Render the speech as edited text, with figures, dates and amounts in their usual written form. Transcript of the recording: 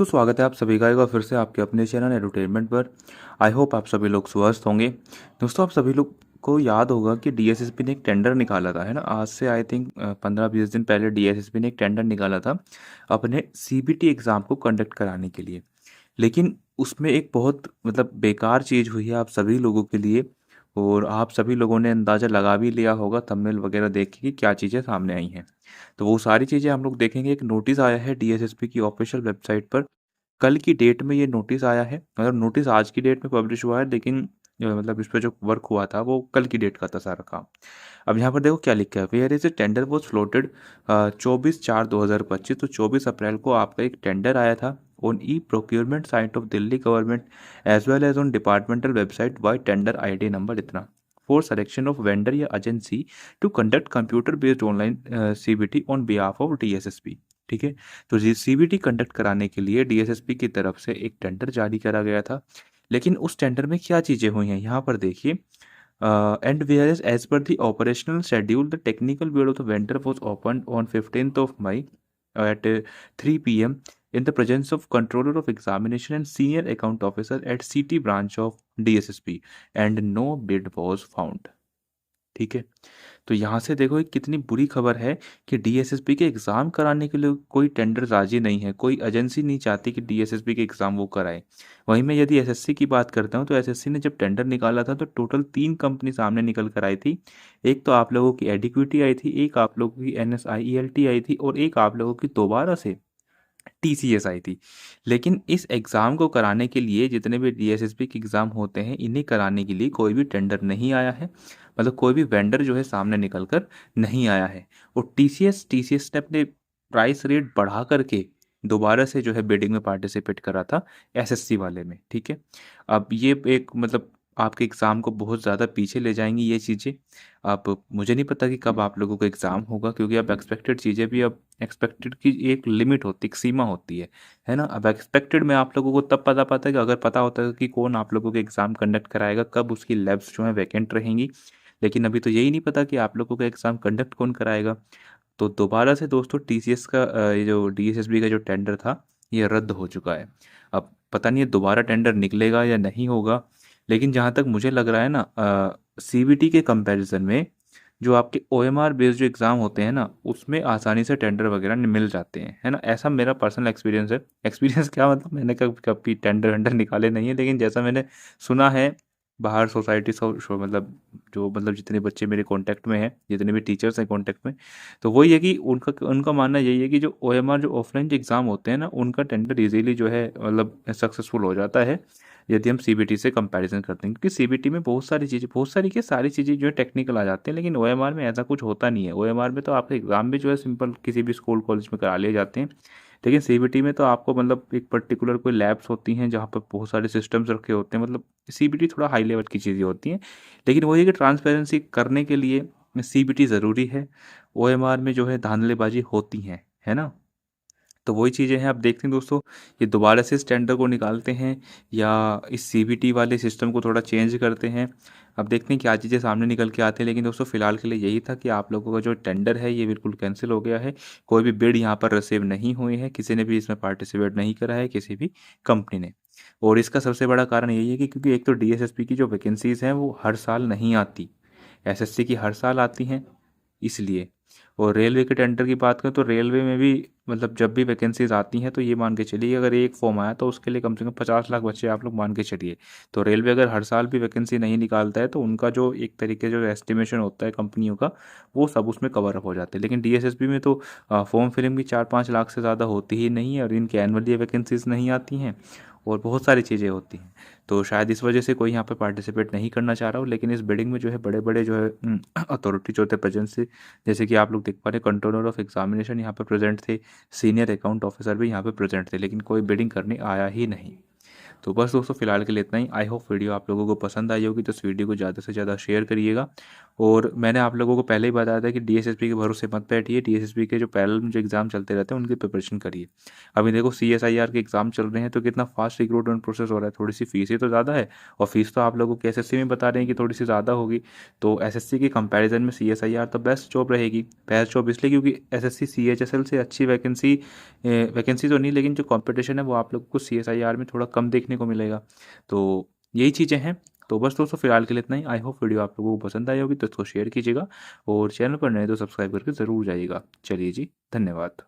दोस्तों स्वागत है आप सभी का एक बार फिर से आपके अपने चैनल एडुटेनमेंट पर। आई होप आप सभी लोग स्वस्थ होंगे। दोस्तों आप सभी लोग को याद होगा कि डीएसएसपी ने एक टेंडर निकाला था, है ना। आज से आई थिंक 15-20 दिन पहले डीएसएसपी ने एक टेंडर निकाला था अपने सीबीटी एग्ज़ाम को कंडक्ट कराने के लिए। लेकिन उसमें एक बहुत मतलब बेकार चीज़ हुई है आप सभी लोगों के लिए, और आप सभी लोगों ने अंदाज़ा लगा भी लिया होगा थंबनेल वगैरह देख के कि क्या चीज़ें सामने आई हैं। तो वो सारी चीज़ें हम लोग देखेंगे। एक नोटिस आया है डीएसएसपी की ऑफिशियल वेबसाइट पर, कल की डेट में ये नोटिस आया है। मतलब नोटिस आज की डेट में पब्लिश हुआ है, लेकिन मतलब इस पे जो वर्क हुआ था वो कल की डेट का था सारा काम। अब यहाँ पर देखो क्या लिखा है, where is a tender was floated 24/4/2025। तो 24 अप्रैल को आपका एक टेंडर आया था on e procurement site of Delhi government as well as on departmental website by tender ID number इतना फॉर सिलेक्शन ऑफ वेंडर या agency to conduct computer based online CBT on behalf of DSSP. ठीक है। तो CBT conduct कराने के लिए DSSP की तरफ से एक टेंडर जारी करा गया था। लेकिन उस टेंडर में क्या चीज़ें हुई हैं यहाँ पर देखिए। And where is as per the operational schedule the technical bid of the vendor was open on 15th of May at 3 p.m. in the presence of controller of examination and senior account officer at CT branch of DSSP and no bid was found। ठीक है। तो यहाँ से देखो ये कितनी बुरी खबर है कि डीएसएसपी के एग्ज़ाम कराने के लिए कोई टेंडर राजी नहीं है, कोई एजेंसी नहीं चाहती कि डीएसएसपी के एग्ज़ाम वो कराए। वहीं मैं यदि एसएससी की बात करता हूँ तो एसएससी ने जब टेंडर निकाला था तो टोटल 3 कंपनी सामने निकल कर आई थी। एक तो आप लोगों की एडिक्विटी आई थी, एक आप लोगों की एनएसआईईएलटी आई थी, और एक आप लोगों की दोबारा से टीसीएस आई थी। लेकिन इस एग्ज़ाम को कराने के लिए जितने भी डीएसएसपी के एग्ज़ाम होते हैं इन्हें कराने के लिए कोई भी टेंडर नहीं आया है। मतलब कोई भी वेंडर जो है सामने निकल कर नहीं आया है। और टीसीएस ने अपने प्राइस रेट बढ़ा करके दोबारा से जो है बिडिंग में पार्टिसिपेट करा था एसएससी वाले में। ठीक है। अब ये एक मतलब आपके एग्ज़ाम को बहुत ज़्यादा पीछे ले जाएंगी ये चीज़ें। अब मुझे नहीं पता कि कब आप लोगों को एग्ज़ाम होगा, क्योंकि अब एक्सपेक्टेड चीज़ें भी अब एक्सपेक्टेड की एक लिमिट होती है, एक सीमा होती है ना। अब एक्सपेक्टेड में आप लोगों को तब पता है कि अगर पता होता है कि कौन आप लोगों के एग्ज़ाम कंडक्ट कराएगा, कब उसकी लैब्स जो है वैकेंट रहेंगी। लेकिन अभी तो यही नहीं पता कि आप लोगों का एग्ज़ाम कंडक्ट कौन कराएगा। तो दोबारा से दोस्तों टीसीएस का ये जो डीएसएसबी का जो टेंडर था ये रद्द हो चुका है। अब पता नहीं है दोबारा टेंडर निकलेगा या नहीं होगा। लेकिन जहाँ तक मुझे लग रहा है ना, सीबीटी के कंपैरिजन में जो आपके ओएमआर बेस्ड जो एग्ज़ाम होते हैं ना उसमें आसानी से टेंडर वगैरह मिल जाते हैं, है ना। ऐसा मेरा पर्सनल एक्सपीरियंस है। एक्सपीरियंस क्या मतलब, मैंने कभी कभी टेंडर वेंडर निकाले नहीं है, लेकिन जैसा मैंने सुना है बाहर सोसाइटी मतलब जो मतलब जितने बच्चे मेरे कांटेक्ट में हैं, जितने भी टीचर्स हैं कांटेक्ट में, तो वही है कि उनका उनका मानना यही है कि जो ओएमआर जो ऑफलाइन जो एग्ज़ाम होते हैं ना उनका टेंडर इजीली जो है मतलब सक्सेसफुल हो जाता है यदि हम सीबीटी से कंपैरिजन करते हैं। क्योंकि सीबीटी में बहुत सारी चीज़ें, बहुत सारी क्या सारी चीज़ें जो है टेक्निकल आ जाती हैं, लेकिन ओएमआर में ऐसा कुछ होता नहीं है। ओएमआर में तो आपके एग्ज़ाम भी जो है सिंपल किसी भी स्कूल कॉलेज में करा लिए जाते हैं। लेकिन सीबीटी में तो आपको मतलब एक पर्टिकुलर कोई लैब्स होती हैं जहाँ पर बहुत सारे सिस्टम्स रखे होते हैं। मतलब सीबीटी थोड़ा हाई लेवल की चीज़ें होती हैं। लेकिन वही है कि ट्रांसपेरेंसी करने के लिए सीबीटी ज़रूरी है। ओएमआर में जो है धांधलेबाजी होती हैं, है ना। तो वही चीज़ें हैं। अब देखते हैं दोस्तों ये दोबारा से इस टेंडर को निकालते हैं या इस सीबीटी वाले सिस्टम को थोड़ा चेंज करते हैं। अब देखते हैं क्या चीज़ें सामने निकल के आती हैं। लेकिन दोस्तों फिलहाल के लिए यही था कि आप लोगों का जो टेंडर है ये बिल्कुल कैंसिल हो गया है। कोई भी बिड यहाँ पर रिसीव नहीं हुई है, किसी ने भी इसमें पार्टिसिपेट नहीं करा है, किसी भी कंपनी ने। और इसका सबसे बड़ा कारण यही है कि क्योंकि एक तो डीएसएसपी की जो वैकेंसीज़ हैं वो हर साल नहीं आती, एसएससी की हर साल आती हैं इसलिए। और रेलवे के टेंडर की बात करें तो रेलवे में भी मतलब जब भी वैकेंसीज आती हैं तो ये मान के चलिए अगर एक फॉर्म आया तो उसके लिए कम से कम 50 लाख बच्चे आप लोग मान के चलिए। तो रेलवे अगर हर साल भी वैकेंसी नहीं निकालता है तो उनका जो एक तरीके जो एस्टिमेशन होता है कंपनियों का वो सब उसमें कवर अप हो जाते हैं। लेकिन डीएसएसबी में तो फॉर्म फिलिंग भी 4-5 लाख से ज़्यादा होती ही नहीं है, और इनकी एनुअली वैकेंसीज नहीं आती हैं, और बहुत सारी चीज़ें होती हैं। तो शायद इस वजह से कोई यहाँ पे पार्टिसिपेट नहीं करना चाह रहा हो। लेकिन इस बिडिंग में जो है बड़े बड़े जो है अथॉरिटी जो थे प्रेजेंट से, जैसे कि आप लोग देख पा रहे कंट्रोलर ऑफ एग्जामिनेशन यहाँ पे प्रेजेंट थे, सीनियर अकाउंट ऑफिसर भी यहाँ पे प्रेजेंट थे, लेकिन कोई बिडिंग करने आया ही नहीं। तो बस दोस्तों फिलहाल के लिए इतना ही। आई होप वीडियो आप लोगों को पसंद आई होगी, तो इस वीडियो को ज़्यादा से ज़्यादा शेयर करिएगा। और मैंने आप लोगों को पहले ही बताया था कि डीएसएसपी के भरोसे मत बैठिए, डीएसएसपी के जो पैरेलल में जो एग्ज़ाम चलते रहते हैं उनकी प्रिपरेशन करिए। अभी देखो सीएसआईआर के एग्ज़ाम चल रहे हैं तो कितना फास्ट रिक्रूटमेंट प्रोसेस हो रहा है, थोड़ी सी फीस ही तो ज़्यादा है, और फीस तो आप लोगों को एसएससी में बता रहे हैं कि थोड़ी सी ज़्यादा होगी। तो एसएससी के कंपैरिजन में सीएसआईआर तो बेस्ट जॉब रहेगी। बेस्ट जॉब इसलिए क्योंकि एसएससी सीएचएसएल से अच्छी वैकेंसी तो नहीं, लेकिन जो कंपटीशन है वो आप लोगों को सीएसआईआर में थोड़ा कम देखने को मिलेगा। तो यही चीज़ें हैं। तो बस दोस्तों फिलहाल के लिए इतना ही। आई होप वीडियो आप लोगों को पसंद आई होगी, तो इसको शेयर कीजिएगा और चैनल पर नए तो सब्सक्राइब करके ज़रूर जाइएगा। चलिए जी, धन्यवाद।